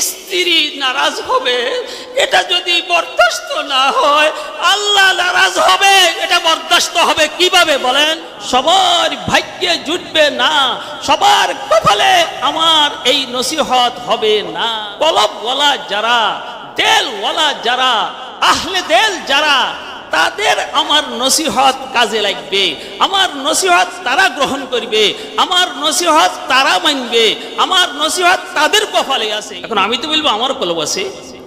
স্ত্রী নারাজ হবে, এটা যদি বরদাস্ত না হয় আল্লাহ নারাজ হবে। এটা বরদাস্ত হবে কিভাবে বলেন? সবার ভাগ্যে জুটবে না, সবার কপালে আমার এই নসিহত হবে না। কলবওয়ালা যারা, দেলওয়ালা যারা, আহলে দেল যারা, তাদের আমার নসিহত কাজে লাগবে, আমার নসিহত তারা গ্রহণ করবে, আমার নসিহত তারা মানবে, আমার নসিহত তাদের কপালে আছে। এখন আমি তো বলবো আমার কলব আছে,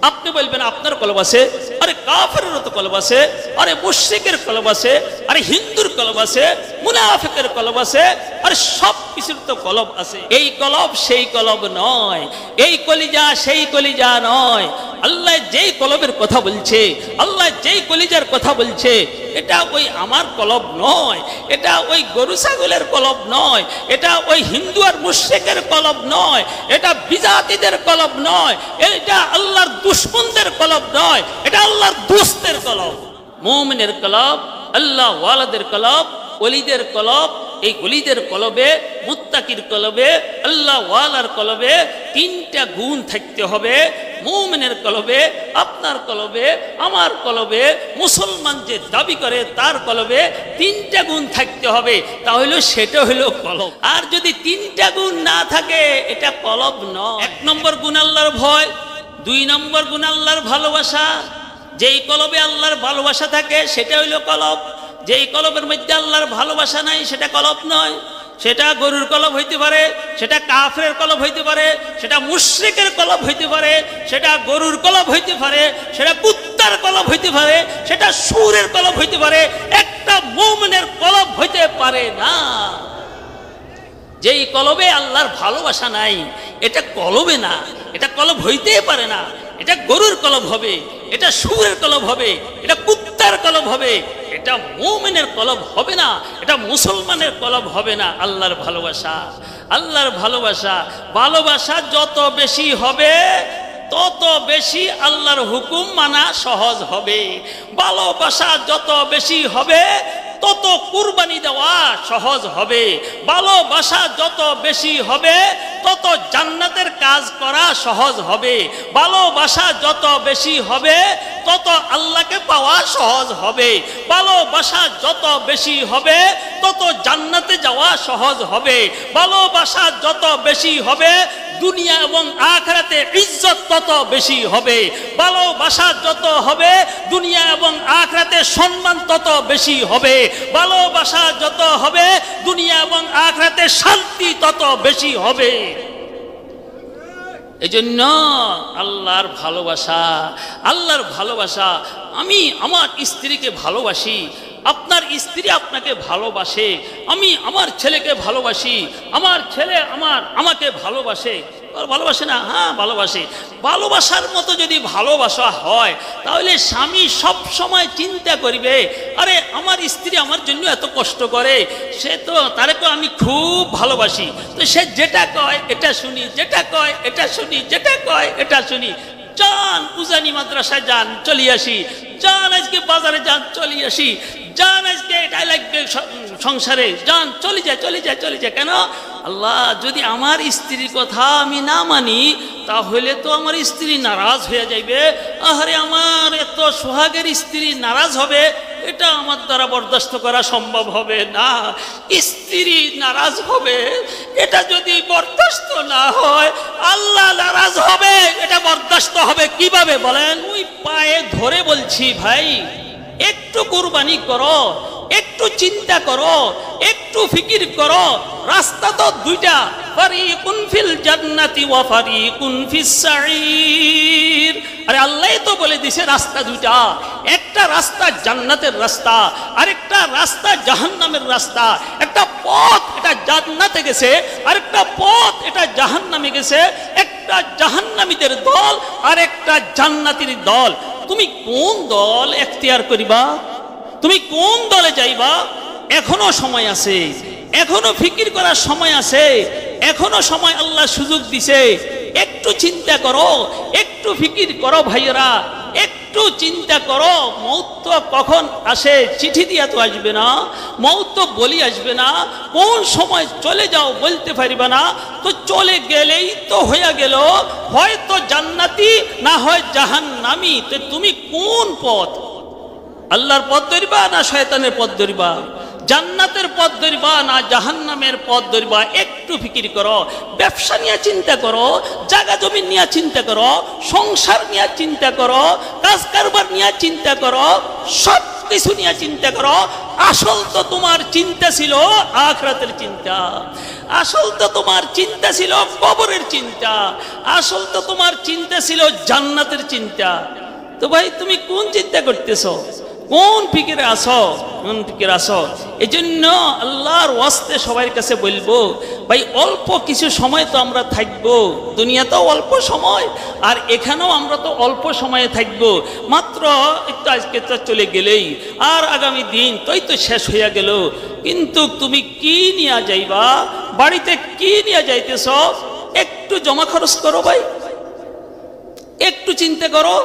আপনি বলবেন আপনার কলব আছে, আরে কাফেরেরও তো কলব আছে, আরে মুশরিকের কলব আছে, আরে হিন্দুর কলব আছে, মুনাফিকের কলব আছে, আরে সব কিছুর তো কলব আছে। এই কলব সেই কলব নয়, এই কলিজা সেই কলিজা নয়। আল্লাহ যেই কলবের কথা বলছে, আল্লাহ যেই কলিজার কথা বলছে, এটা ওই আমার কলব নয়, এটা ওই গরু ছাগলের কলব নয়, এটা ওই হিন্দু আর মুশরিকের কলব নয়, এটা বিজাতিদের কলব নয়, এটা আল্লাহর দুশমনদের কলব নয়, এটা আল্লাহর দোস্তের কলব। মুমিনের কলব, আল্লাহ ওয়ালাদের কলব, ওলিদের কলব। এই ওলিদের কলবে, মুত্তাকির কলবে, আল্লাহ ওয়ালার কলবে তিনটা গুণ থাকতে হবে। মুমিনের কলবে, আপনার কলবে, আমার কলবে, মুসলমান যে দাবি করে তার কলবে তিনটা গুণ থাকতে হবে, তাহলে সেটা হলো কলব। আর যদি তিনটা গুণ না থাকে এটা কলব নয়। এক নম্বর গুণ আল্লাহর ভয়, দুই নম্বর গুণ আল্লাহর ভালোবাসা। যেই কলবে আল্লাহর ভালোবাসা থাকে সেটা হইলো কলব। যেই কলবের মধ্যে আল্লাহর ভালোবাসা নাই সেটা কলব নয়। সেটা গরুর কলব হইতে পারে, সেটা কাফেরের কলব হইতে পারে, সেটা মুশরিকের কলব হইতে পারে, সেটা গরুর কলব হইতে পারে, সেটা কুত্তার কলব হইতে পারে, সেটা সুরের কলব হইতে পারে, একটা মুমিনের কলব হইতে পারে না। যেই কলবে আল্লাহর ভালোবাসা নাই এটা কলবে না, এটা কলব হইতেই পারে না। এটা গরুর কলব হবে, এটা সুরের কলব হবে, এটা কুত্তার কলব হবে, এটা মুমিনের কলব হবে না, এটা মুসলমানের কলব হবে না। আল্লাহর ভালোবাসা, আল্লাহর ভালোবাসা, ভালোবাসা যত বেশি হবে তত বেশি আল্লাহর হুকুম মানা সহজ হবে। ভালোবাসা যত বেশি হবে তত কুরবানি দেওয়া সহজ হবে। ভালোবাসা যত বেশি হবে তত জান্নাতের কাজ করা সহজ হবে। ভালোবাসা যত বেশি হবে তত আল্লাহকে পাওয়া সহজ হবে। ভালোবাসা যত বেশি হবে তত জান্নাতে যাওয়া সহজ হবে। ভালোবাসা যত বেশি হবে দুনিয়া এবং আখিরাতে ইজ্জত তত বেশি হবে। ভালোবাসা যত হবে দুনিয়া এবং আখিরাতে সম্মান তত বেশি হবে। ভালোবাসা যত হবে দুনিয়া এবং আখিরাতে শান্তি তত বেশি হবে। এজন্য আল্লাহর ভালোবাসা, আল্লাহর ভালোবাসা। আমি আমার স্ত্রীকে ভালোবাসি, আপনার স্ত্রী আপনাকে ভালোবাসে, আমি আমার ছেলেকে ভালোবাসি, আমার ছেলে আমাকে ভালোবাসে। ভালোবাসে না? হ্যাঁ ভালোবাসে। ভালোবাসার মতো যদি ভালোবাসা হয় তাহলে স্বামী সব সময় চিন্তা করবে, আরে আমার স্ত্রী আমার জন্য এত কষ্ট করে, সে তো তারেকে আমি খুব ভালোবাসি, তো সে যেটা কয় এটা শুনি, যেটা কয় এটা শুনি, যেটা কয় এটা শুনি। যান উজানি মাদ্রাসায় যান, চলি আসি। যান আজকে বাজারে যান, চলি আসি। যান আজকে এটাই লাগবে সংসারে, যান, চলে যায় চলে যায় চলে যায়। কেন? আল্লাহ যদি আমার স্ত্রীর কথা আমি না মানি তাহলে তো আমার স্ত্রী নারাজ হয়ে যাইবে। আরে আমার এত সোহাগের স্ত্রী নারাজ হবে, এটা আমার দ্বারা বরদাস্ত করা সম্ভব হবে না। স্ত্রী নারাজ হবে, এটা যদি বরদাস্ত না হয় আল্লাহ নারাজ হবে। এটা বরদাস্ত হবে কিভাবে বলেন? ওই পায়ে ধরে বলছি ভাই, একটু কুরবানি করো, একটু চিন্তা করো, একটু ফিকির করো। রাস্তা তো দুইটা, ফারিকুন ফিল জান্নাতি ওয়া ফারিকুন ফিস সাঈর। আরে আল্লাহ তো বলে দিয়েছে রাস্তা দুইটা, একটা রাস্তা জান্নাতের রাস্তা, আরেকটা রাস্তা জাহান্নামের রাস্তা। একটা পথ এটা জান্নাতে গেছে, আরেকটা পথ এটা জাহান্নামে গেছে। একটা জাহান্নামীদের দল আর একটা জান্নাতীর দল। তুমি কোন দল এখতিয়ার করিবা? তুমি কোন দলে যাইবা? এখনো সময় আছে, এখনো ফিকির করার সময় আছে, এখনো সময় আল্লাহ সুযোগ দিছে। একটু চিন্তা করো, একটু ফিকির করো ভাইয়েরা, একটু একটু চিন্তা করো, মৌত তো কখন আসে, চিঠি দিয়া তো আসবে না, মৌত তো বলি আসবে না, কোন সময় চলে যাও বলতে পারবে না, তো চলে গেলেই তো হয়ে গেল, হয়তো জান্নাতি না হয় জাহান্নামী। তো তুমি কোন পথ, আল্লাহর পথ ধরিবা না শয়তানের পথ ধরিবা, জান্নাতের পথ ধরিবা না জাহান্নামের পথ ধরিবা? একটু ফিকির করো। ব্যবসা নিয়ে চিন্তা করো, জায়গা জমি নিয়ে চিন্তা করো, সংসার নিয়ে চিন্তা করো, কাজ কারবার নিয়ে চিন্তা করো, সব কিছু নিয়ে চিন্তা করো। আসল তো তোমার চিন্তা ছিল আখিরাতের চিন্তা, আসল তো তোমার চিন্তা ছিল কবরের চিন্তা, আসল তো তোমার চিন্তা ছিল জান্নাতের চিন্তা। তো ভাই তুমি কোন চিন্তা করতেছো, কোন ফিকিরে আসো, কোন ফিকিরে আসো? এই জন্য আল্লাহর ওয়াস্তে সবার কাছে বলবো, ভাই অল্প কিছু সময় তো আমরা থাকবো, দুনিয়াতেও অল্প সময়, আর এখানেও আমরা তো অল্প সময়ে থাকবো। মাত্র একটু আজকে তো চলে গেলেই, আর আগামী দিন তোই তো শেষ হইয়া গেল। কিন্তু তুমি কি নিয়ে যাইবা, বাড়িতে কি নিয়ে যাইতেছ? একটু জমা খরচ করো ভাই, একটু চিন্তা করো,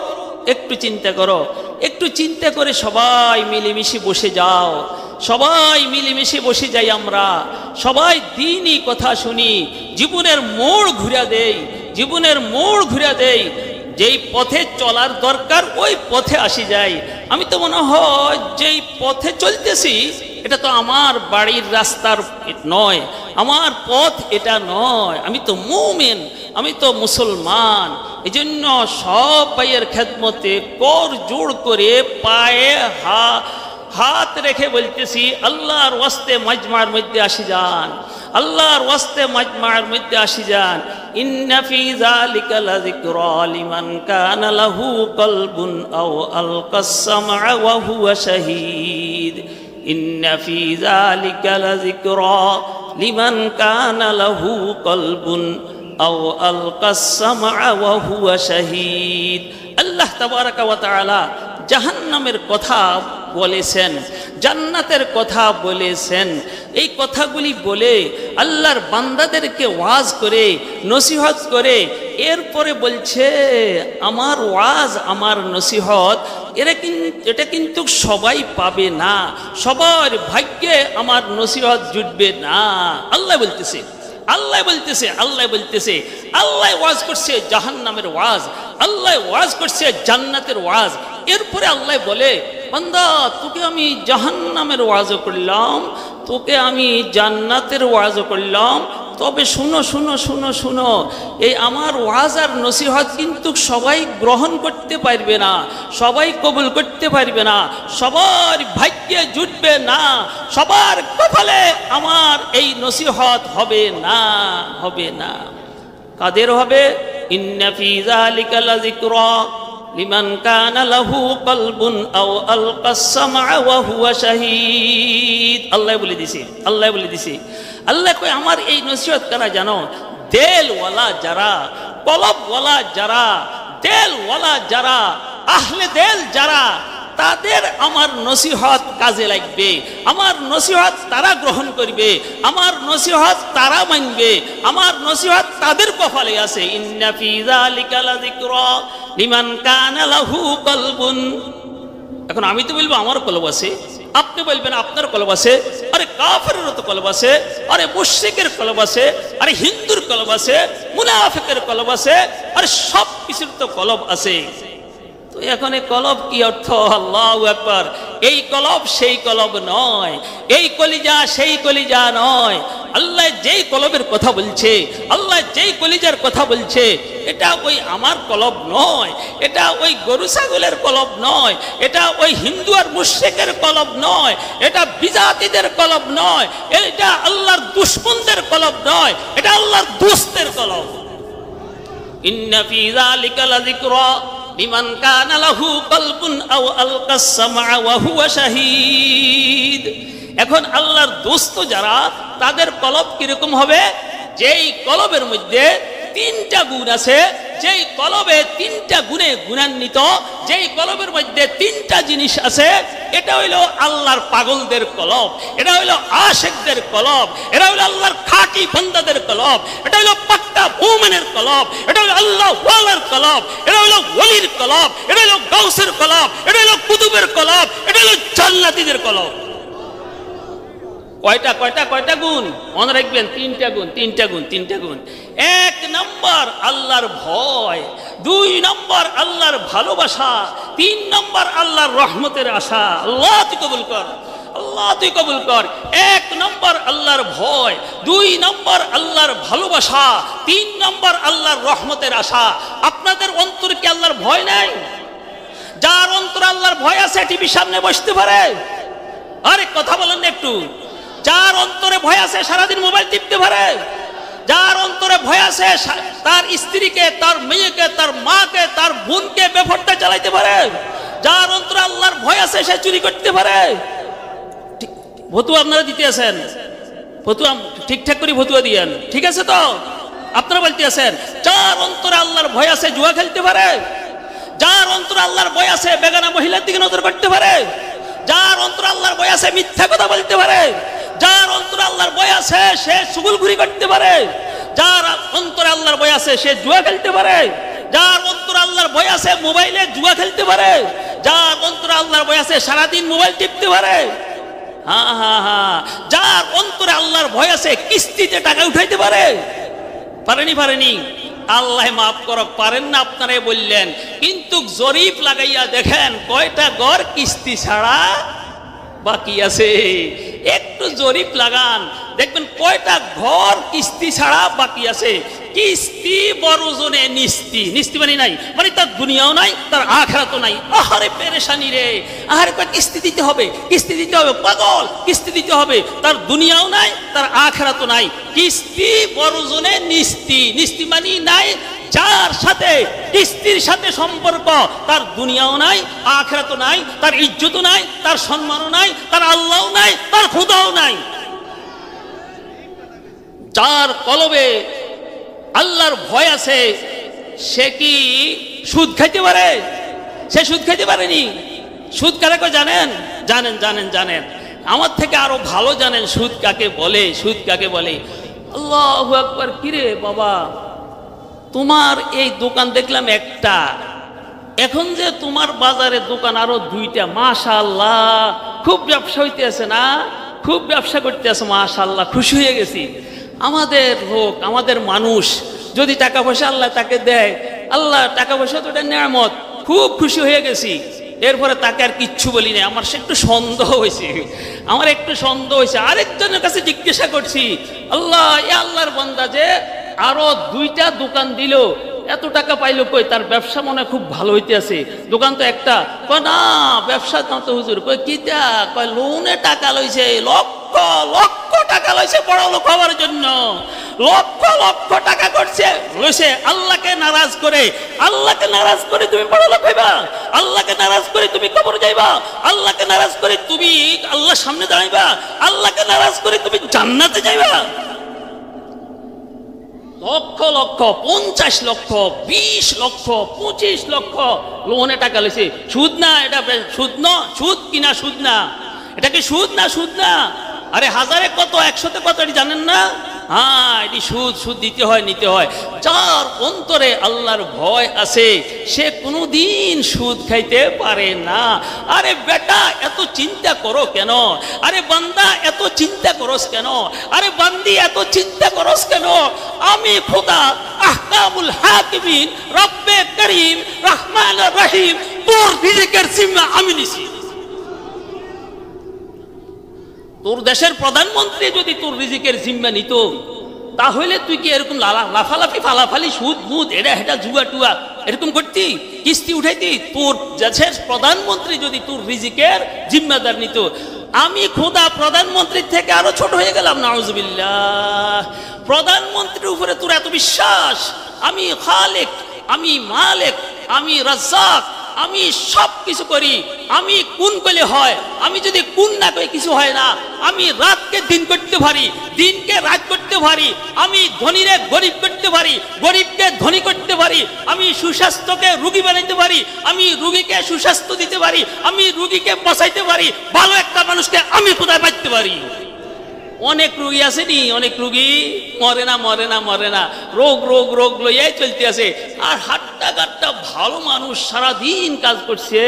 একটু চিন্তা করো, একটু চিন্তা করে সবাই মিলেমিশে বসে যাও, সবাই মিলেমিশে বসে যাই, আমরা সবাই দিনই কথা শুনি, জীবনের মোড় ঘুরে দেই, জীবনের মোড় ঘুরে দেই, যেই পথে চলার দরকার ওই পথে আসি যাই। আমি তো মনে হয় যেই পথে চলতেছি এটা তো আমার বাড়ির রাস্তার নয়, আমার পথ এটা নয়, আমি তো মুমিন, আমি তো মুসলমান। এই জন্য সব ভাইয়ের খেদমতে কর জোড় করে পায়ে হাত রেখে বলতেছি, আল্লাহর ওয়াস্তে মাজমার মধ্যে আসি যান, আল্লাহর ওয়াস্তে মাজমার মধ্যে আসি যান। ইন্না ফি যালিকা লাযিকরা লিমান কানা লাহু কলবুন আও আলকাস সামআ ওয়া হুয়া শাহীদ। ইন্না ফি যালিকা লাযিকরা লিমান কানা লাহু কলবুন আও আলকাস সামআ ওয়া হুয়া শাহীদ। আল্লাহ তাবারাকা ওয়া তাআলা জাহান্নামের কথা বলেছেন, জান্নাতের কথা বলেছেন। এই কথাগুলি বলে আল্লাহর বান্দাদেরকে ওয়াজ করে, নসিহত করে, এরপরে বলছে আমার ওয়াজ, আমার নসিহত এটা কিন্তু সবাই পাবে না, সবার ভাগ্যে আমার নসিহত জুটবে না। আল্লাহ বলতেছে, আল্লাহ বলতেছে, আল্লাহ বলতেছে, আল্লাহ ওয়াজ করছে জাহান্নামের ওয়াজ, আল্লাহ ওয়াজ করছে জান্নাতের ওয়াজ। এরপরে আল্লাহ বলে, বান্দা তোকে আমি জাহান্নামের ওয়াজও করলাম, তোকে আমি জান্নাতের ওয়াজও করলাম, তবে শুনো শুনো শুনো শুনো, এই আমার ওয়াজ আর নসিহত কিন্তু সবাই গ্রহণ করতে পারবে না, সবাই কবুল করতে পারবে না, সবার ভাগ্যে জুটবে না, সবার কপালে আমার এই নসিহত হবে না, হবে না। কাদের হবে? ইন্না ফি যালিকা লাযিকরা লিমান কানা লাহু কলবুন আও আলকাস সামআ ওয়া হুয়া শাহীদ। আল্লাহ বলে দিছে, আল্লাহ বলে দিছে, আল্লাহ কয় আমার এই নসিহত কারা জানো? দেলওয়ালা যারা, কলবওয়ালা যারা, দেলওয়ালা যারা, আহলে দেল যারা, তাদের আমার নসিহত কাজে লাগবে, আমার নসিহত তারা গ্রহণ করবে, আমার নসিহত তারা মানবে, আমার নসিহত তাদের কপালে আছে। ইন্না ফি যালিকা লাযিকরা লিমান কানা লাহু কলবুন। এখন আমি তো বলবো আমার কলব আছে, আপনি বলবেন আপনার কলব আছে, আরে কাফেরেরও তো কলব আছে, আরে মুশরিকের কলব আছে, আরে হিন্দুর কলব আছে, মুনাফিকের কলব আছে, আরে সব কিছুর তো কলব আছে। তো এখন এই কলব কি অর্থ? আল্লাহু আকবার। এই কলব সেই কলব নয়, এই কলিজা সেই কলিজা নয়। আল্লাহ যেই কলবের কথা বলছে, আল্লাহ যেই কলিজার কথা বলছে, এটা ওই আমার কলব নয়, এটা ওই গরু ছাগলের কলব নয়, এটা ওই হিন্দু আর মুশরিকের কলব নয়, এটা বিজাতিদের কলব নয়, এটা আল্লাহর দুশমনদের কলব নয়, এটা আল্লাহর দোস্তের কলব। ইন্না ফি যালিকা লাযিকরা লিমান কানা লাহু কলবুন আও আলকাস সামআ ওয়া হুয়া শাহীদ। এখন আল্লাহর দোস্ত যারা, তাদের কলব কিরকম হবে? যেই কলবের মধ্যে তিনটা গুণ আছে, যেই কলবে তিনটা গুণে গুণান্বিত, যেই কলবের মধ্যে তিনটা জিনিস আছে, এটা হইল আল্লাহর পাগলদের কলব, এটা হইল আশিকদের কলব, এটা হইল আল্লাহর খাঁটি বান্দাদের কলব, এটা হইল পাক্কা মুমিনের কলব, এটা হইল আল্লাহ ওয়ালার কলব, এটা হইল হলো ওলির কলব, এটা হলো গাউসের কলব, এটা হলো কুতুবের কলব, এটা হলো জান্নাতীদের কলব। কয়টা কয়টা কয়টা গুণ মনে রাখবেন? তিনটা গুণ, তিনটা গুণ, তিনটা গুণ। এক নম্বর আল্লাহর ভয়, দুই নম্বর আল্লাহর ভালোবাসা, তিন নম্বর আল্লাহর রহমতের আশা। আল্লাহ তুই কবুল কর, আল্লাহ তুই কবুল কর। এক নম্বর আল্লাহর ভয়, দুই নম্বর আল্লাহর ভালোবাসা, তিন নম্বর আল্লাহর রহমতের আশা। আপনাদের অন্তরে কি আল্লাহর ভয় নাই? যার অন্তরে আল্লাহর ভয় আছে টিভির সামনে বসতে পারে? আরে কথা বলেন না একটু। যার অন্তরে ভয় আছে সারাদিন মোবাইল টিপতে পারে? যার অন্তরে ভয় আছে তার স্ত্রীকে, তার মেয়েকে, তার মাকে, তার বোনকে বেপরদা চালাইতে পারে? যার অন্তরে আল্লাহর ভয় আছে সে চুরি করতে পারে? ফতুয়া আপনারা দিতে আছেন, ফতুয়া ঠিকঠাক করে ফতুয়া দিয়েন, ঠিক আছে তো? আপনারা বলতে আছেন যার অন্তরে আল্লাহর ভয় আছে জুয়া খেলতে পারে? যার অন্তরে আল্লাহর ভয় আছে বেগানা মহিলার দিকে নজর করতে পারে? যার অন্তরে আল্লাহর ভয় আছে মিথ্যা কথা বলতে পারে? যার অন্তরে আল্লাহর ভয় আছে সে চুগলখুরি করতে পারে? যার অন্তরে আল্লাহর ভয় আছে সে জুয়া খেলতে পারে? যার অন্তরে আল্লাহর ভয় আছে মোবাইলে জুয়া খেলতে পারে? যার অন্তরে আল্লাহর ভয় আছে সারাদিন মোবাইল টিপতে পারে? হ্যাঁ হ্যাঁ হ্যাঁ। যার অন্তরে আল্লাহর ভয় আছে কিস্তিতে টাকা উঠাইতে পারে? পারেনি? পারেনি? আল্লাহ মাফ করো, পারেন না আপনারাই বললেন। কিন্তু জরিপ লাগাইয়া দেখেন কয়টা ঘর কিস্তি ছাড়া বাকি আছে। একটু জরিপ লাগান, দেখবেন কয়টা ঘর কিস্তি ছাড়া বাকি আছে। কিস্তি বড় জনে নিস্তি, নিস্তি মানে নাই, মানে তার দুনিয়াও নাই, তার আখিরাতও নাই। আহারে পেরেশানি রে, আহারে কিস্তি দিতে হবে, কিস্তি দিতে হবে, পাগল কিস্তি দিতে হবে। তার দুনিয়াও নাই, তার আখিরাতও নাই। কিস্তি বড় জনে নিস্তি, নিস্তি মানে নাই। যার সাথে কিস্তির সাথে সম্পর্ক তার দুনিয়াও নাই, আখিরাতও নাই, তার ইজ্জতও নাই, তার সম্মানও নাই, তার আল্লাহও নাই, তার খোদাও নাই। যার কলবে আল্লাহর ভয় আছে সে কি সুদ খাইতে পারে? সে সুদ খাইতে পারেনি। সুদ কারে কয় জানেন? জানেন জানেন জানেন, আমার থেকে আরো ভালো জানেন সুদ কাকে বলে, সুদ কাকে বলে। আল্লাহু আকবার। কিরে বাবা, তোমার এই দোকান দেখলাম একটা, এখন যে তোমার বাজারে দোকান আরো দুইটা, মাশাআল্লাহ খুব ব্যবসা হইতে আছে না? খুব ব্যবসা করতে আছে, মাশাআল্লাহ খুশি হয়ে গেছি। আমাদের লোক, আমাদের মানুষ যদি টাকা পয়সা আল্লাহ তাকে দেয়, আল্লাহ টাকা পয়সা তো এটা নিয়ামত, খুব খুশি হয়ে গেছি। এরপরে তাকে আর কিচ্ছু বলি না। আমার সে একটু সন্দেহ হয়েছে, আমার একটু সন্দেহ হয়েছে। আরেকজনের কাছে জিজ্ঞাসা করছি, আল্লাহ এ আল্লাহর বান্দা যে আরো দুইটা দোকান দিল, এত টাকা পাইলো কই? তার ব্যবসা মনে খুব ভালো হইতে আছে, দোকান তো একটা। কয় না ব্যবসা না তো হুজুর। কয় কিটা? কয় লোনে টাকা লইছে, লক্ষ লক্ষ টাকা লইছে বড় লোক হওয়ার জন্য, লক্ষ লক্ষ টাকা করছে লইছে আল্লাহকে নারাজ করে। আল্লাহকে নারাজ করে তুমি বড় লোক হইবা? আল্লাহকে নারাজ করে তুমি কবর যাইবা? আল্লাহকে নারাজ করে তুমি আল্লাহর সামনে দাঁড়াইবা? আল্লাহকে নারাজ করে তুমি জান্নাতে যাইবা? লক্ষ লক্ষ, 50 লক্ষ, 20 লক্ষ, 25 লক্ষ লোনে টাকা লইছে। সুদ না এটা? সুদ না? সুদ কিনা সুদ না? এটা কি সুদ না? সুদ না। আরে হাজারে কত, 100তে কত এটি জানেন না? হ্যাঁ এটি সুদ। সুদ দিতে হয়, নিতে হয়। যার অন্তরে আল্লাহর ভয় আছে সে কোনোদিন সুদ খাইতে পারে না। আরে বেটা এত চিন্তা করো কেন? আরে বান্দা এত চিন্তা করস কেন? আরে বান্দি এত চিন্তা করস কেন? আমি খোদা আহকামুল হাকিমিন রব্বে করিম রহমান রহিম, তোর রিজিকের জিম্মা আমি নিছি। তোর দেশের প্রধানমন্ত্রী যদি তোর রিজিকের জিম্মা নিত, তাহলে তুই কি এরকম লাফালাফি ফালাফালি সুদ মুদ এটা হেটা জুয়া টুয়া এরকম করতি? কিস্তি উঠাইতি? তোর দেশের প্রধানমন্ত্রী যদি তোর রিজিকের জিম্মাদার নিত। আমি খোদা প্রধানমন্ত্রীর থেকে আরো ছোট হয়ে গেলাম, নাউজুবিল্লাহ। প্রধানমন্ত্রীর উপরে তোর এত বিশ্বাস? আমি খালেক, আমি মালেক, আমি রাজ্জাক, আমি সব কিছু করি। আমি কোন পেলে হয়, আমি যদি কোন না করি কিছু হয় না। আমি রাতকে দিন করতে পারি, দিনকে রাত করতে পারি। আমি ধনীরে গরিব করতে পারি, গরিবকে ধনী করতে পারি। আমি সুস্বাস্থ্যকে রোগী বানাইতে পারি, আমি রোগীকে সুস্বাস্থ্য দিতে পারি। আমি রোগীকে বাঁচাইতে পারি, ভালো একটা মানুষকে আমি কোথায় বাঁচতে পারি। অনেক রোগী আসেনি, অনেক রোগী মরে না, মরে না, মরে না, রোগ রোগ রোগ লইয়াই চলতে আছে। আর হাটটা রাস্তাঘাটটা ভালো মানুষ সারাদিন কাজ করছে,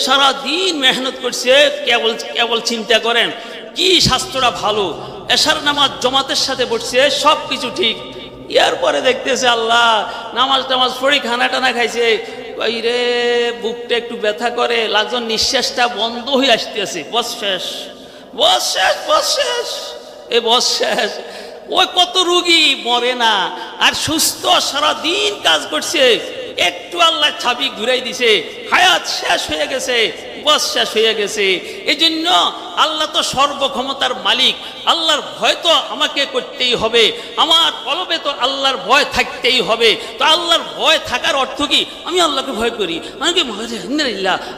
সারাদিন মেহনত করছে, কেবল কেবল চিন্তা করেন কি স্বাস্থ্যটা ভালো, এশার নামাজ জমাতের সাথে পড়ছে, সব কিছু ঠিক। এরপরে দেখতেছে আল্লাহ নামাজ টামাজ পড়ি খানা টানা খাইছে, ওই রে বুকটা একটু ব্যথা করে, লাগজন নিঃশ্বাসটা বন্ধ হয়ে আসতেছে, বস শেষ, বস শেষ, বস শেষ, এ বস শেষ। ওই কত রুগী মরে না, আর সুস্থ সারাদিন কাজ করছে, একটু আল্লাহ ছাবি ঘুরাই দিছে, হায়াত শেষ হয়ে গেছে, বস শেষ হয়ে গেছে। এই জন্য আল্লাহ তো সর্বক্ষমতার মালিক, আল্লাহর ভয় তো আমাকে করতেই হবে, আমার কলবে তো আল্লাহর ভয় থাকতেই হবে। তো আল্লাহর ভয় থাকার অর্থ কি? আমি আল্লাহকে ভয় করি, আমাকে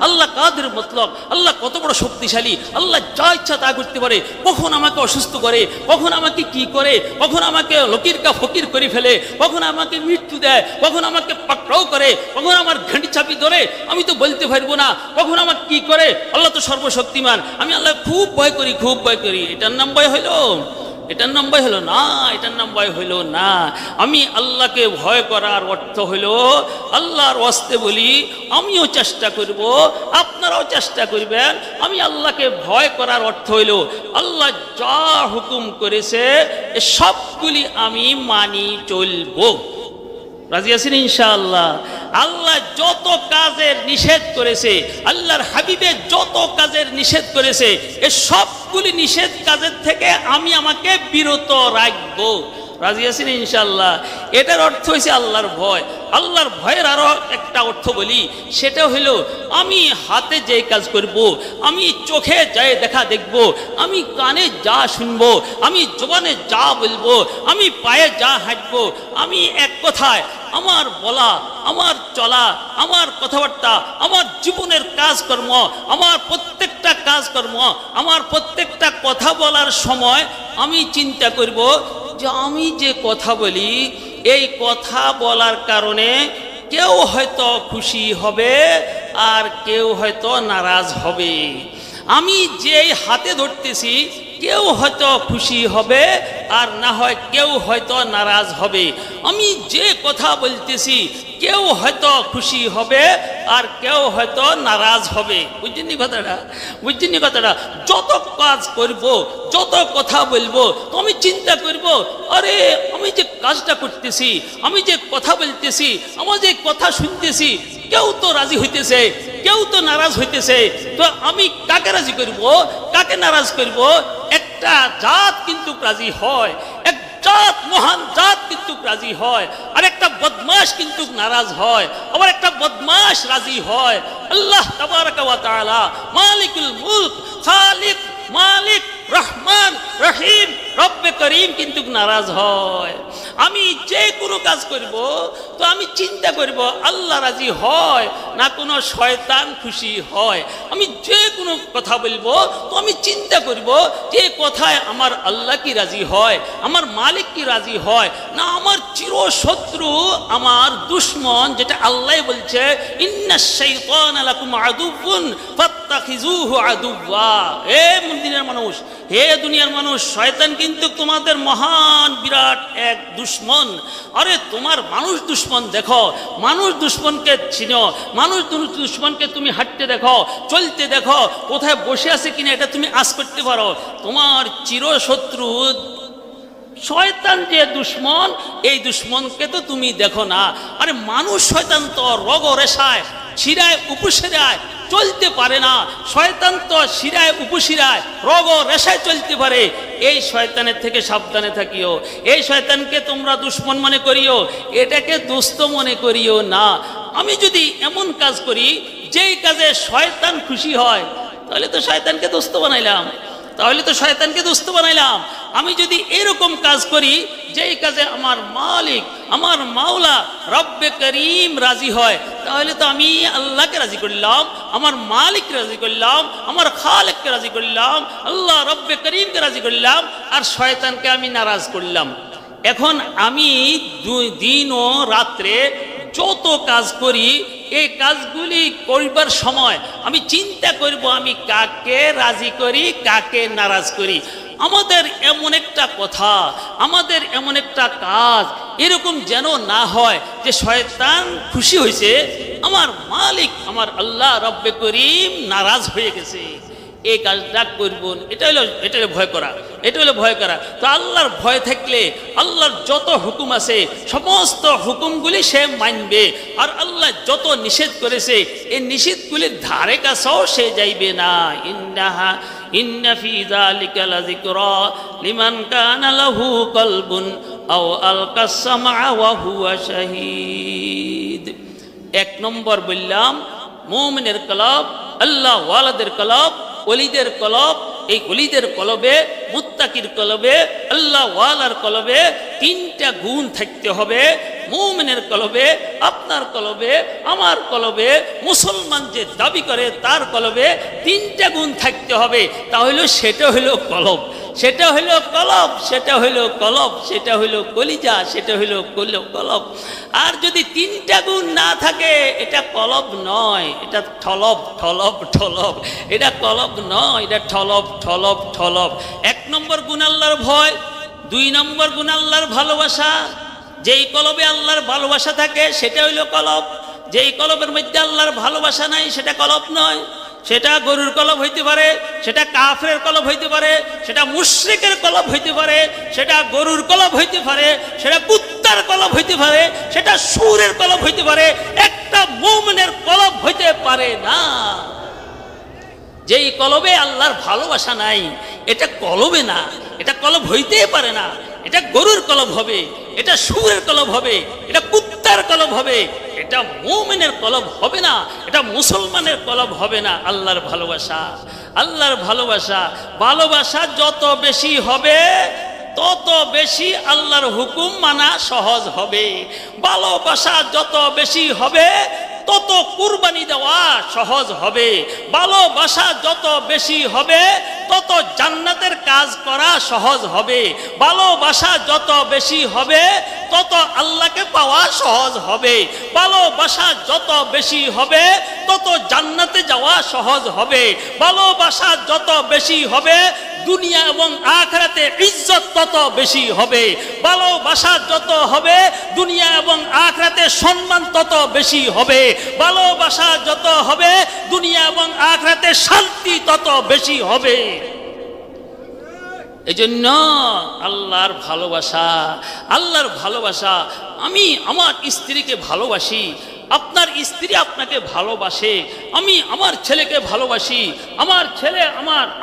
আল্লাহ কাদের মতলব, আল্লাহ কত বড় শক্তিশালী, আল্লাহ যা ইচ্ছা তা করতে পারে, কখন আমাকে অসুস্থ করে, কখন আমাকে কি করে, কখন আমাকে লকিরকা ফকির করে ফেলে, কখন আমাকে মৃত্যু দেয়, কখন আমাকে পাকড়াও করে, কখন আমার ঘাঁটি চাপি ধরে, আমি তো বলতে পারবো না, কখন আমাকে কি করে। আল্লাহ তো সর্বশক্তিমান, আমি আল্লাহ খুব ভয় করি, খুব ভয় করি। এটার নাম ভয় হইল? এটার নাম ভয় হলো না, এটার নাম ভয় হইল না। আমি আল্লাহকে ভয় করার অর্থ হইল আল্লাহর ওয়াস্তে বলি, আমিও চেষ্টা করব, আপনারাও চেষ্টা করবেন। আমি আল্লাহকে ভয় করার অর্থ হইল আল্লাহ যা হুকুম করেছে সবগুলি আমি মানি চলবো। রাজি আছেন ইনশাআল্লাহ? আল্লাহ যত কাজের নিষেধ করেছে, আল্লাহর হাবিবের যত কাজের নিষেধ করেছে, এ সবগুলি নিষেধ কাজের থেকে আমি আমাকে বিরত রাখবো। রাজি আছেন ইনশাআল্লাহ? এটার অর্থ হয়েছে আল্লাহর ভয়। আল্লাহর ভয়ের আরো একটা অর্থ বলি, সেটা হলো আমি হাতে যে কাজ করব, আমি চোখে যাই দেখা দেখব, আমি কানে যা শুনবো, আমি জবানে যা বলবো, আমি পায়ে যা হাঁটবো, আমি এক কথায় আমার বলা, আমার চলা, আমার কথাবার্তা, আমার জীবনের কাজকর্ম, আমার প্রত্যেকটা কাজকর্ম, আমার প্রত্যেকটা কথা বলার সময় আমি চিন্তা করব যে আমি যে কথা বলি, এই কথা বলার কারণে কেউ হয়তো খুশি হবে আর কেউ হয়তো নারাজ হবে। আমি যেই হাতে ধরতেছি কেউ হয়তো খুশি হবে আর না হয় কেউ হয়তো নারাজ হবে। আমি যে কথা বলতেছি কেউ হয়তো খুশি হবে আর কেউ হয়তো নারাজ হবে। বুঝছেন কথাটা? বুঝছেন কথাটা? যত কাজ করব, যত কথা বলবো, তো আমি চিন্তা করব, আরে আমি যে কাজটা করতেছি, আমি যে কথা বলতেছি, আমার যে কথা শুনতেছি, কেউ তো রাজি হইতেছে, কেউ তো নারাজ হইতেছে, তো আমি কাকে রাজি করব, কাকে নারাজ করব? একটা জাত কিন্তু রাজি হয়, এক জাত, মহান জাত কিন্তু রাজি হয়, আর একটা বদমাশ কিন্তু নারাজ হয়, আবার একটা বদমাশ রাজি হয়। আল্লাহ তাবারাকা ওয়া তাআলা মালিকুল মুলক, খালিক, মালিক, রহমান, রহিম, রব্বে করিম কিন্তু নারাজ হয়। আমি যে কোনো কাজ করব তো আমি চিন্তা করব আল্লাহ রাজি হয় না কোনো শয়তান খুশি হয়। আমি যে কোনো কথা বলবো তো আমি চিন্তা করব যে কথায় আমার আল্লাহ কি রাজি হয়, আমার মালিক কি রাজি হয়, না আমার চিরশত্রু, আমার দুশমন, যেটা আল্লাহ বলছে ইন্নাশ শাইতানা লাকুম আদুউন ফাত্তাখিজুহু আদুওয়া। হে দুনিয়ার মানুষ, হে দুনিয়ার মানুষ, শয়তান কিন্তু তোমাদের মহান বিরাট এক দুশমন। আরে তোমার মানুষ দুশমন দেখো, মানুষ দুশমনকে চিনো, মানুষ দুশমনকে তুমি হাঁটতে দেখো, চলতে দেখো, কোথায় বসে আছে কিনা এটা তুমি আঁচ করতে পারো। তোমার চিরশত্রু শয়তান যে দুশমন, এই দুশমনকে তো তুমি দেখো না। আরে মানুষ শয়তান তো রগ রেশায়, শিরায় উপশিরায় চলতে পারে না। শয়তান তো শিরায় উপশিরায় রগ রেশায় চলতে পারে। এই শয়তানের থেকে সাবধানে থাকিও। এই শয়তানকে তোমরা দুশমন মনে করিও, এটাকে দোস্ত মনে করিও না। আমি যদি এমন কাজ করি যেই কাজে শয়তান খুশি হয়, তাহলে তো শয়তানকে দোস্ত বানাইলাম, তাহলে তো শয়তানকে দোস্ত বানাইলাম। আমি যদি এরকম কাজ করি যেই কাজে আমার মালিক, আমার মাওলা রব্বে করিম রাজি হয়, তাহলে তো আমি আল্লাহকে রাজি করলাম, আমার মালিককে রাজি করলাম, আমার খালেককে রাজি করলাম, আল্লাহ রব্বে করিমকে রাজি করলাম, আর শয়তানকে আমি নারাজ করলাম। এখন আমি দিন ও রাত্রে যত কাজ করি, এই কাজগুলি করবার সময় আমি চিন্তা করব আমি কাকে রাজি করি, কাকে নারাজ করি। আমাদের এমন একটা কথা, আমাদের এমন একটা কাজ এরকম যেন না হয় যে শয়তান খুশি হয়েছে, আমার মালিক আমার আল্লাহ রব্বে করিম নারাজ হয়ে গেছে, এই কাজটা করব। এটা হলো ভয় করা, এটা হলো ভয় করা। তো আল্লাহর ভয় থাকলে আল্লাহর যত হুকুম আছে সমস্ত হুকুমগুলি সে মানবে, আর আল্লাহ যত নিষেধ করেছে এই নিষেধগুলির ধারে কাছেও সে যাইবে না। ইন্না ফি যালিকা লাযিকরা লিমান কানা লাহু কলবুন আও আলকা সামআ ওয়া হুয়া শাহীদ। এক নম্বর বললাম মুমিনের কলব, আল্লাহ ওয়ালাদের কলব, ওলিদের কলব। এই ওলিদের কলবে, মুত্তাকির কলবে, আল্লাহ ওয়ালার কলবে তিনটা গুণ থাকতে হবে। মুমিনের কলবে, আপনার কলবে, আমার কলবে, মুসলমান যে দাবি করে তার কলবে তিনটা গুণ থাকতে হবে। তাহলে সেটা হলো কলব, সেটা হলো কলব, সেটা হলো কলব, সেটা হলো কলিজা, সেটা হলো কলব। আর যদি তিনটা গুণ না থাকে এটা কলব নয়, এটা ঠলব ঠলব ঠলব, এটা কলব নয়, এটা ঠলব ঠলব ঠলব। এক নম্বর গুণ আল্লাহর ভয়, দুই নম্বর গুণ আল্লাহর ভালোবাসা। যেই কলবে আল্লাহর ভালোবাসা থাকে সেটা হইলো কলব, যেই কলবের মধ্যে আল্লাহর ভালোবাসা নাই সেটা কলব নয়। সেটা গরুর কলব হইতে পারে, সেটা কাফের কলব হইতে পারে, সেটা মুশরিকের কলব হইতে পারে, সেটা গরুর কলব হইতে পারে, সেটা কুত্তার কলব হইতে পারে, সেটা সুরের কলব হইতে পারে, একটা মুমিনের কলব হইতে পারে না। যেই কলবে আল্লাহর ভালোবাসা নাই এটা কলবে না, এটা কলব হইতেই পারে না। এটা গরুর কলব হবে, এটা সুরের কলব হবে, এটা কুত্তার কলব হবে, এটা মুমিনের কলব হবে না, এটা মুসলমানের কলব হবে না। আল্লাহর ভালোবাসা, আল্লাহর ভালোবাসা, ভালোবাসা যত বেশি হবে তত বেশি আল্লাহর হুকুম মানা সহজ হবে। ভালোবাসা যত বেশি হবে তত কুরবানি দেওয়া সহজ হবে। ভালোবাসা যত বেশি হবে তত জান্নাতের কাজ করা সহজ হবে। ভালোবাসা যত বেশি হবে তত আল্লাহকে পাওয়া সহজ হবে। ভালোবাসা যত বেশি হবে তত জান্নাতে যাওয়া সহজ হবে। ভালোবাসা যত বেশি হবে দুনিয়া এবং আখিরাতে ইজ্জত তত বেশি হবে। ভালোবাসা যত হবে দুনিয়া এবং আখিরাতে সম্মান তত বেশি হবে। ভালোবাসা যত হবে দুনিয়া এবং আখিরাতে শান্তি তত বেশি হবে। এজন্য আল্লাহর ভালোবাসা, আল্লাহর ভালোবাসা। আমি আমার স্ত্রীকে ভালোবাসি, আপনার স্ত্রী আপনাকে ভালোবাসে, আমি আমার ছেলেকে ভালোবাসি, আমার ছেলে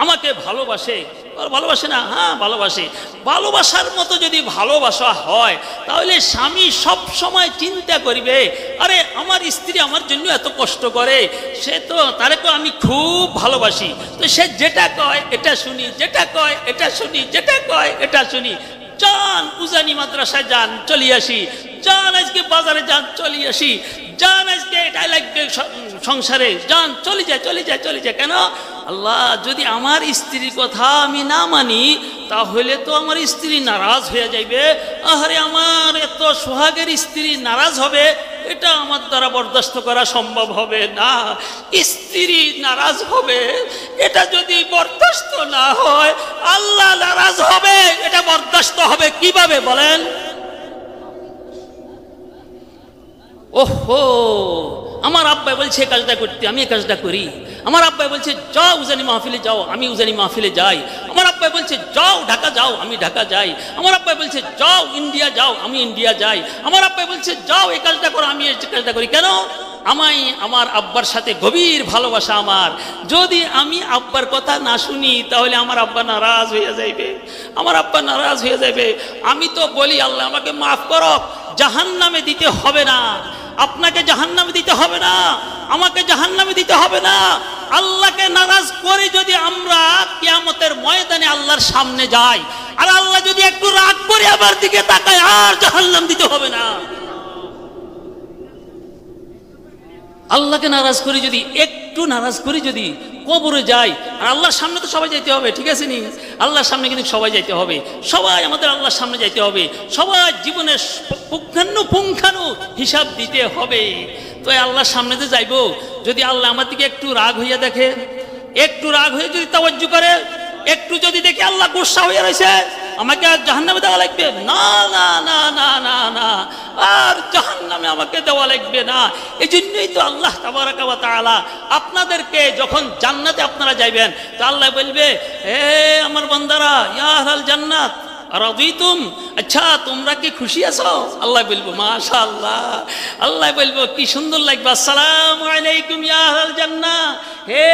আমাকে ভালোবাসে। ভালোবাসে না? হ্যাঁ ভালোবাসে। ভালোবাসার মতো যদি ভালোবাসা হয় তাহলে স্বামী সব সময় চিন্তা করবে, আরে আমার স্ত্রী আমার জন্য এত কষ্ট করে, সে তো তারে তো আমি খুব ভালোবাসি, তো সে যেটা কয় এটা শুনি, যেটা কয় এটা শুনি, যেটা কয় এটা শুনি। যান উজানি মাদ্রাসায় যান, চলি আসি। যান আজকে বাজারে যান, চলি আসি। যান আজকে এটা লাগবে সংসারে, যান, চলে যায় চলে যায় চলে যায়। কেন? আল্লাহ যদি আমার স্ত্রীর কথা আমি না মানি তাহলে তো আমার স্ত্রী নারাজ হয়ে যাইবে। আরে আমার এত সোহাগের স্ত্রী নারাজ হবে, এটা আমার দ্বারা বরদাস্ত করা সম্ভব হবে না। স্ত্রী নারাজ হবে, এটা যদি বরদাস্ত না হয় আল্লাহ নারাজ হবে, এটা বরদাস্ত হবে কিভাবে বলেন? ওহো, আমার আব্বা বলছে কাজটা করতে, আমি এই কাজটা করি। আমার আব্বা বলছে যাও উজানি মাহফিলে যাও, আমি উজানি মাহফিলে যাই। আমার আব্বা বলছে যাও ঢাকা যাও, আমি ঢাকা যাই। আমার আব্বা বলছে যাও ইন্ডিয়া যাও, আমি ইন্ডিয়া যাই। আমার আব্বা বলছে যাও এই কাজটা করো, আমি এই কাজটা করি। কেন? আমার আব্বার সাথে গভীর ভালোবাসা। আমার যদি আমি আব্বার কথা না শুনি তাহলে আমার আব্বা নারাজ হয়ে যাইবে, আমার আব্বা নারাজ হয়ে যাবে। আমি তো বলি আল্লাহ আমাকে মাফ করো, জাহান্নামে দিতে হবে না, আপনাকে জাহান্নামে দিতে হবে না, আমাকে জাহান্নামে দিতে হবে না। আল্লাহকে নারাজ করে যদি আমরা কিয়ামতের ময়দানে আল্লাহর সামনে যাই আর আল্লাহ যদি একটু রাগ করে আমার দিকে তাকায়, আর জাহান্নাম দিতে হবে না। আল্লাহকে নারাজ করে যদি একটু নারাজ করে যদি কবরে যাই, আর আল্লাহর সামনে তো সবাই যাইতে হবে, ঠিক আছে নি? আল্লাহর সামনে কিন্তু সবাই যাইতে হবে, সবাই আমাদের আল্লাহর সামনে যাইতে হবে, সবাই জীবনের পুঙ্খানু হিসাব দিতে হবে। তো আল্লাহর সামনে যে যাইব, যদি আল্লাহ আমার দিকে একটু রাগ হইয়া দেখে, একটু রাগ হয়ে যদি তাওয়াজ্জু করে, একটু যদি দেখি আল্লাহ গুসা হয়ে রয়েছে, আমাকে আর জাহান্নামে দেওয়া লাগবে না, না না না না না, আর জাহান্নামে আমাকে দেওয়া লাগবে না। এই জন্যই তো আল্লাহ তাবারাকা ওয়া তাআলা আপনাদেরকে যখন জান্নাতে আপনারা যাইবেন, তো আল্লাহ বলবে, হে আমার বান্দারা, ইয়া আহলাল জান্নাত রাদিতুম, আচ্ছা তোমরা কি খুশি আছো? আল্লাহ বলবো মাশাআল্লাহ। আল্লাহ বলবো কি সুন্দর লাগবে, আসসালামু আলাইকুম ইয়া আহলাল জান্নাহ, হে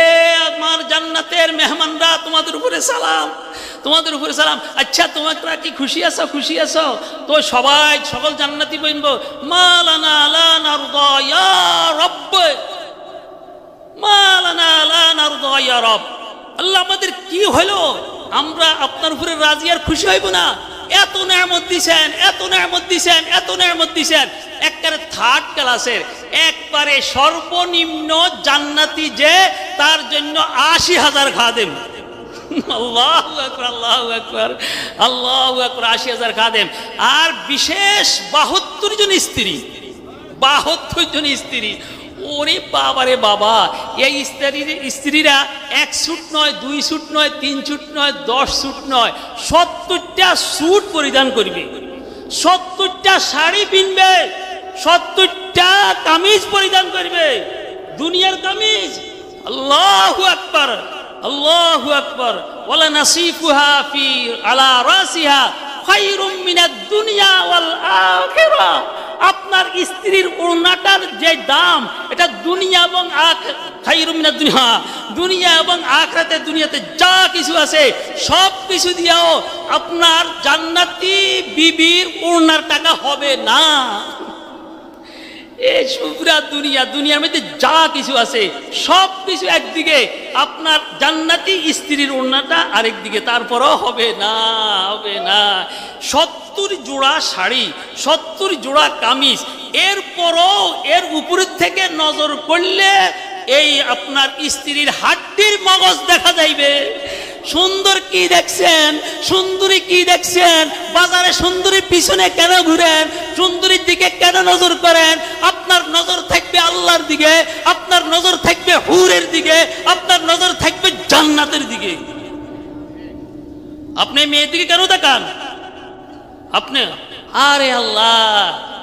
আমার জান্নাতের মেহমানরা, তোমাদের উপরে সালাম, তোমাদের উপরে সালাম। আচ্ছা তোমরা কি খুশি আছো? খুশি আছো? তো সবাই সকল জান্নাতি বলবো মালানা লা নারদা ইয়া রব্ব, মালানা লা নারদা ইয়া রব। আল্লাহ আমাদের কি হলো, আমরা আপনার উপরে রাজি আর খুশি হইব না? এত নেয়ামত দিছেন, এত নেয়ামত দিছেন, এত নেয়ামত দিছেন। একবারে থার্ড ক্লাসের, একবারে সর্বনিম্ন জান্নাতি যে, তার জন্য 80,000 খাদেম। আল্লাহু আকবার, আল্লাহু আকবার, আল্লাহু আকবার, 80,000 খাদেম। আর বিশেষ 72 জন স্ত্রী, 72 জন স্ত্রী। ওরে বাবা রে বাবা, এই স্ত্রীরা 1 স্যুট নয়, 2 স্যুট নয়, 3 স্যুট নয়, 10 স্যুট নয়, 70টা স্যুট পরিধান করবে, 70টা শাড়ি পিনবে, 70টা কামিজ পরিধান করবে, দুনিয়ার কামিজ। আল্লাহু আকবার, আল্লাহু আকবার। ওয়ালা নাসিফুহা ফি আলা রাসিহা খায়রুম মিনাদ দুনিয়া ওয়াল আখিরা। আপনার স্ত্রীর ওড়নাটার যে দাম, এটা দুনিয়া এবং খায়রুম মিনাদ দুনিয়া, দুনিয়া এবং আখিরাতে, দুনিয়াতে যা কিছু আছে সব কিছু দিয়েও আপনার জান্নাতি বিবির ওড়নার টাকা হবে না। এই সুবরা দুনিয়া, দুনিয়ার মধ্যে যা কিছু আছে সব কিছু একদিকে, আপনার জান্নাতি স্ত্রীর ওড়নাটা আরেক দিকে, তারপরও হবে না, হবে না। 70 জোড়া শাড়ি, 70 জোড়া কামিজ, এরপরও এর উপরের থেকে নজর করলে এই আপনার স্ত্রীর হাড্ডির মগজ দেখা যাইবে। সুন্দর কি দেখছেন, সুন্দরী কি দেখছেন, বাজারে সুন্দরীর পিছনে কেন ঘুরেন, সুন্দরীর দিকে কেন নজর করেন? আপনার নজর থাকবে আল্লাহর দিকে, আপনার নজর থাকবে হুরের দিকে, আপনার নজর থাকবে জান্নাতের দিকে। আপনি মেয়ের দিকে কেন তাকান? আপনি আরে আল্লাহ,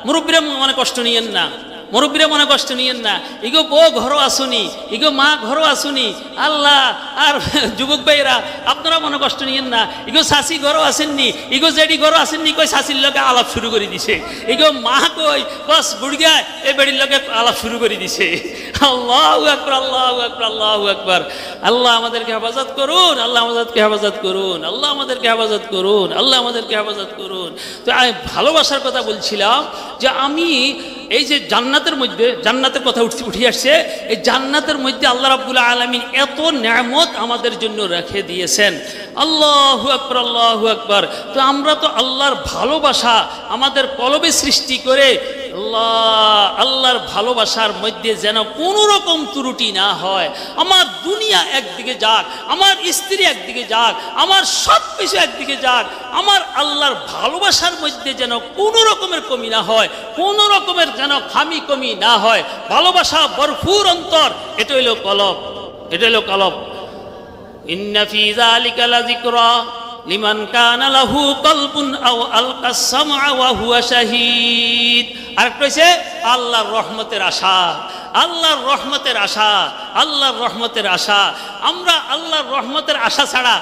মুরব্বীরা মনে কষ্ট নিয়েন না, মুরব্বীরা মনে কষ্ট নিয়েন না। ইগো বউ ঘরও আসুনি, ইগো মা ঘরও আসুনি, আল্লাহ। আর যুবক ভাইরা আপনারা মনে কষ্ট নিয়েন না, ইগো শাশি ঘরও আসেননি, ইগো জেডি ঘরও আসেননি, কই শাশির লোকে আলাপ শুরু করে দিছে, ইগো মা কই বস বুড়িয়া এই বেড়ির লোকে আলাপ শুরু করে দিছে। আল্লাহু আকবার, আল্লাহু আকবার, আল্লাহু আকবার। আল্লাহ আমাদেরকে হেফাজত করুন, আল্লাহ আমাদেরকে হেফাজত করুন, আল্লাহ আমাদেরকে হেফাজত করুন, আল্লাহ আমাদেরকে হেফাজত করুন। তো আমি ভালোবাসার কথা বলছিলাম যে আমি এই যে জান্নাতের মধ্যে, জান্নাতের কথা উঠে আসছে, এই জান্নাতের মধ্যে আল্লাহ রাব্বুল আলামিন এত নেয়ামত আমাদের জন্য রেখে দিয়েছেন। আল্লাহু আকবার, আল্লাহু আকবার। তো আমরা তো আল্লাহর ভালোবাসা আমাদের কলবে সৃষ্টি করে, আল্লাহর ভালোবাসার মধ্যে যেন কোনো রকম ত্রুটি না হয়। আমার দুনিয়া একদিকে যাক, আমার স্ত্রী একদিকে যাক, আমার সব কিছু একদিকে যাক, আমার আল্লাহর ভালোবাসার মধ্যে যেন কোনো রকমের কমি না হয়, কোনো রকমের যেন খামি কমি না হয়। ভালোবাসা ভরপুর অন্তর, এটা হইল কলব, এটা হইল কলব। ইন্না ফি যালিকা লাযিকরা লিমান কানা লাহু কলবুন আও আলকাস সামআ ওয়া হুয়া শাহীদ। আরেকটা হইছে আল্লাহর রহমতের আশা, আল্লাহর রহমতের আশা, আল্লাহর রহমতের আশা। আমরা আল্লাহর রহমতের আশা ছাড়া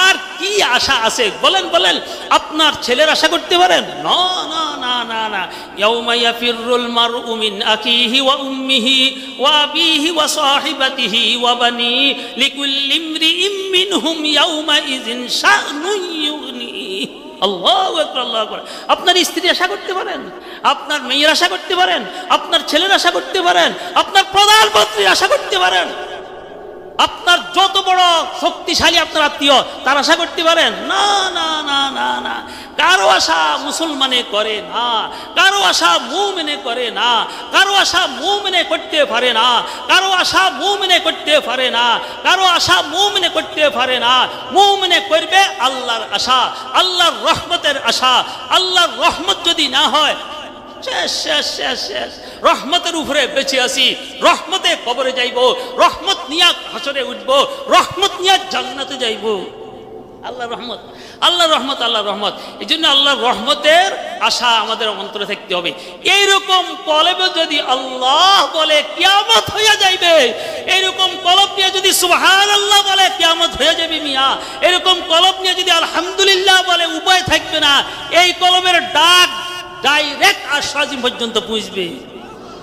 আর কি আশা আছে বলেন, বলেন। আপনার ছেলের আশা করতে পারেন? না না না না না। ইয়াউমা ইয়াফিরুল মারউ মিন আখিহি ওয়া উম্মিহি ওয়া আবিহি ওয়া সাহিবাতিহি ওয়া বানি লিকুল্লি ইমরিইম মিনহুম ইয়াউমা ইযিন শা'নুন ইউগনি। আল্লাহু আকবার, আল্লাহু আকবার। আপনার স্ত্রী আশা করতে পারেন, আপনার মেয়ের আশা করতে পারেন, আপনার ছেলের আশা করতে পারেন, আপনার প্রধানমন্ত্রীর আশা করতে পারেন, আপনার যত বড় শক্তিশালী আপনার আত্মীয় তার আশা করতে পারেন? না না না না না। কারো আশা মুসলমানে করে না, কারো আশা মুমিনে করে না, কারো আশা মুমিনে করতে পারে না, কারো আশা মুমিনে করতে পারে না, কারো আশা মুমিনে করতে পারে না। মুমিনে করবে আল্লাহর আশা, আল্লাহর রহমতের আশা। আল্লাহর রহমত যদি না হয়, শেষ শেষ শেষ শেষ। রহমতের উপরে বেঁচে আছি, রহমতে কবরে যাইব, রহমত নিয়া হাসরে উঠব, রহমত নিয়া জান্নাতে যাইব। আল্লাহর রহমত, আল্লাহর রহমত, আল্লাহর রহমত। এই জন্য আল্লাহর রহমতের আশা আমাদের অন্তরে থাকতে হবে। এইরকম কলবে যদি আল্লাহ বলে কিয়ামত হয়ে যাইবে, এইরকম কলব নিয়ে যদি সুবহানাল্লাহ বলে কিয়ামত হয়ে যাবে মিয়া, এরকম কলব নিয়ে যদি আলহামদুলিল্লাহ বলে উপায় থাকবে না। এই কলবের ডাক ডাইরেক্ট আরশ পর্যন্ত পৌঁছবে।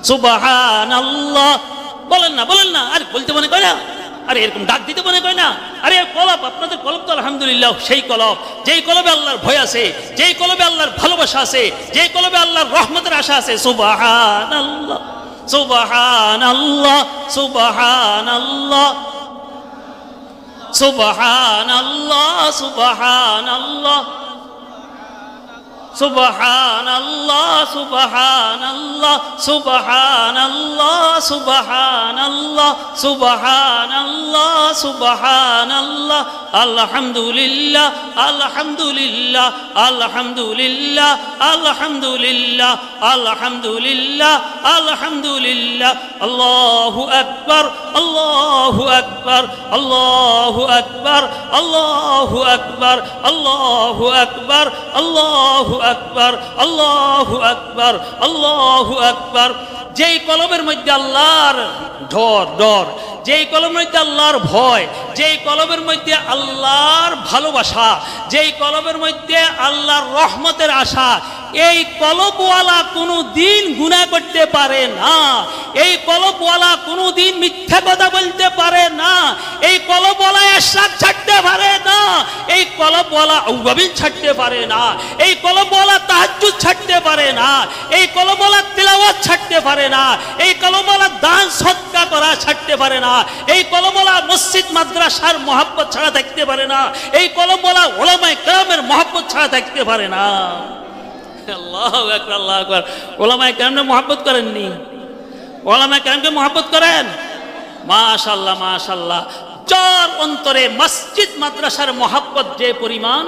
সুবহানাল্লাহ বলেন না, বলেন না, আর বলতে মনে করে না, আরে এরকম ডাক দিতে মনে করে না। আরে কলব, আপনাদের কলব তো আলহামদুলিল্লাহ সেই কলব, যেই কলবে আল্লাহর ভয় আছে, যেই কলবে আল্লাহর ভালোবাসা আছে, যেই কলবে আল্লাহর রহমতের আশা আছে। সুবহানাল্লাহ, সুবহানাল্লাহ, সুবহানাল্লাহ, সুবহানাল্লাহ, সুবহানাল্লাহ, সুবহানাল্লাহ, সুবহানাল্লাহ, সুবহানাল্লাহ, সুবহানাল্লাহ, সুবহানাল্লাহ, সুবহানাল্লাহ, আলহামদুলিল্লাহ, আলহামদুলিল্লাহ, আলহামদুলিল্লাহ, আলহামদুলিল্লাহ, আলহামদুলিল্লাহ, আলহামদুলিল্লাহ, আল্লাহু আকবার, আল্লাহু আকবার, আল্লাহু আকবার, আল্লাহু আকবার, আল্লাহু আকবার, আল্লাহু আকবার, আল্লাহু আকবার, আল্লাহু আকবার। যেই কলবের মধ্যে আল্লাহর ডর, যেই কলমের মধ্যে আল্লাহর ভয়, যেই কলবের মধ্যে আল্লাহর ভালোবাসা, যেই কলবের মধ্যে আল্লাহর রহমতের আশা, এই কলবওয়ালা কোনো দিন গুনাহ করতে পারে না। এই কলবওয়ালা কোনো দিন মিথ্যা কথা বলতে পারে না। এই কলবওয়ালা ইশরাক ছাড়তে পারে না। এই কলবওয়ালা আউয়াবিন ছাড়তে পারে না। এই কলবওয়ালা তাহাজ্জুদ ছাড়তে পারে না। এই কলবওয়ালা তিলাওয়াত ছাড়তে পারে না। এই কলবওয়ালা দান সদকা করা ছাড়তে পারে না। এই কলবওয়ালা মসজিদ মাদ্রাসার মহব্বত ছাড়া থাকতে পারে না। এই কলবওয়ালা উলামায়ে কেরামের মহব্বত ছাড়া থাকতে পারে না। আল্লাহু আকবার, আল্লাহু আকবার। উলামায়ে কেরামকে মহব্বত করেননি? উলামায়ে কেরামকে মহব্বত করেন? মাশাআল্লাহ, মাশাআল্লাহ। যার অন্তরে মসজিদ মাদ্রাসার মহব্বত যে পরিমাণ,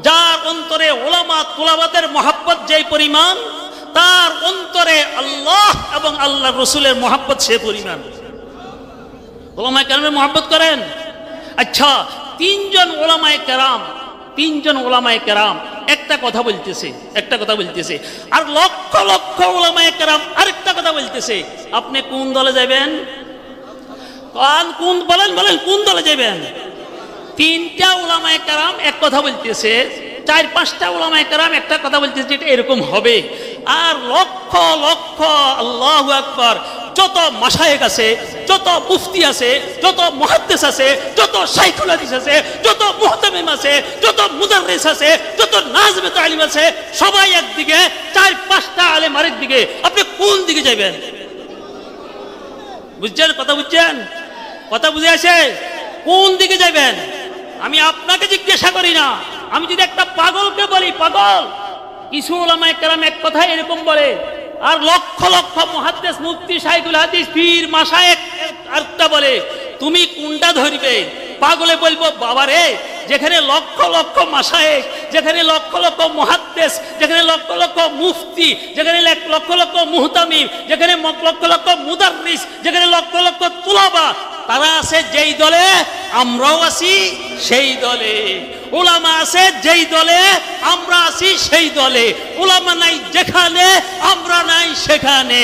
যার অন্তরে উলামা তুলাবাদের মহব্বত যে পরিমাণ, তার অন্তরে আল্লাহ এবং আল্লাহর রাসূলের মহব্বত সে পরিমাণ। উলামায়ে কেরামের মহব্বত করেন? আচ্ছা, তিনজন উলামায়ে কেরাম একটা কথা বলতেছে, আর লক্ষ লক্ষ উলামায়ে কেরাম আরেকটা কথা বলতেছে। আপনি কোন দলে যাবেন? কোন বলেন, কোন দলে যাবেন? তিনটা উলামায়ে কেরাম এক কথা বলতেছে, চার পাঁচটা উলামায়ে কেরাম একটা কথা বলতেছে, যেটা এরকম হবে। আর লক্ষ লক্ষ, আল্লাহু আকবার, যত মাশায়েখ আছে, যত মুফতি আছে, যত মুহাদ্দিস আছে, যত শাইখুল হাদিস আছে, যত মুহতামিম আছে, যত মুদাররিস আছে, যত নাজমে তালিম আছে, সবাই একদিকে, চার পাঁচটা আলেম আরেকদিকে। আপনি কোন দিকে যাবেন? বুঝছেন কথা? বুঝছেন কথা? বুঝে আসে? কোন দিকে যাবেন? আমি আপনাকে জিজ্ঞাসা করি না। আমি যদি একটা পাগলকে বলি, পাগল, কিছু উলামায়ে কেরাম এক কথা এরকম বলে, আর লক্ষ লক্ষ মুহাদ্দিস, মুফতি, শাইখুল হাদিস, পীর, মাশায়েখ আরেকটা বলে, তুমি কোনটা ধরবে? পাগলে বলবো, বাবা রে, যেখানে লক্ষ লক্ষ মাশায়েখ, যেখানে লক্ষ লক্ষ মুহাদ্দিস, যেখানে লক্ষ লক্ষ মুফতি, যেখানে লক্ষ লক্ষ মুহতামিম, যেখানে লক্ষ লক্ষ মুদাররিস, যেখানে লক্ষ লক্ষ তুলাবা, তারা আছে যেই দলে, আমরাও আছি সেই দলে। উলামা আছে যেই দলে, আমরা আছি সেই দলে। উলামা নাই যেখানে, আমরা নাই সেখানে।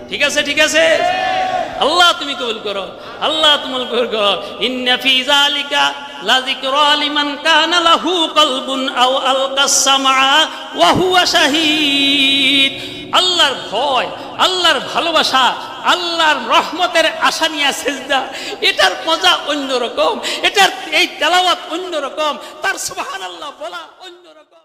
ঠিক আছে? ঠিক আছে? আল্লাহ তুমি কবুল করো, আল্লাহ তুমি কবুল করো। ইন্না ফি যালিকা লাযিকরা লিমান কানা লাহু কলবুন আও আলকাস সামআ ওয়া হুয়া শাহীদ। আল্লাহর ভয়, আল্লাহর ভালোবাসা, আল্লাহর রহমতের আশা নিয়ে সিজদা, এটার মজা অন্যরকম, এটার এই তেলাওয়াত অন্যরকম, তার সুবহানাল্লাহ বলা অন্যরকম।